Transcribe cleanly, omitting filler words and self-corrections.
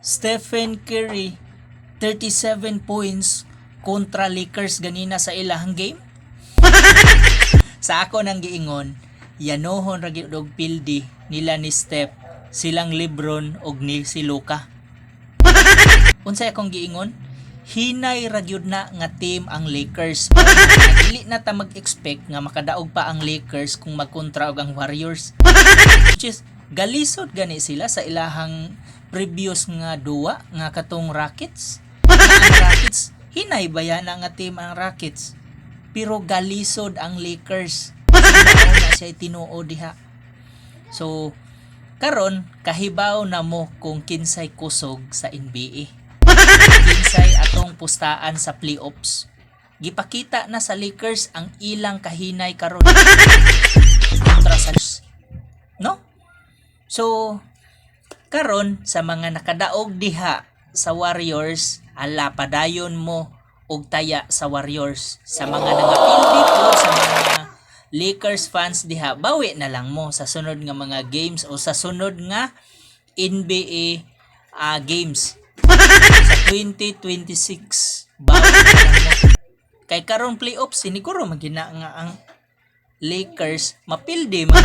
Stephen Curry 37 points kontra Lakers ganina sa ilahang game. Sa ako nang giingon, yanohon ra gyud og pildi nila ni Steph, silang LeBron og ni si Luka. Unsay akong giingon? Hinay ra gyud na nga team ang Lakers. Dili na ta mag-expect nga makadaog pa ang Lakers kung magkontra og ang Warriors. Which is galisod gani sila sa ilahang previous nga duwa nga katong Rockets. Ang Rockets hinay bayana nga team ang Rockets. Pero galisod ang Lakers. Na siya tinuod diha. So karon kahibaw na mo kung kinsay kusog sa NBA. Kinsay atong pustaan sa playoffs. Gipakita na sa Lakers ang ilang kahinay karon kontra sa no? So karon sa mga nakadaog diha sa Warriors, ala padayon mo og taya sa Warriors. Sa mga nangapildi po sa mga Lakers fans diha, bawi na lang mo sa sunod nga mga games o sa sunod nga NBA games sa 2026. Bawi na lang mo. Kay karon playoffs siniguro magina nga ang Lakers mapildi man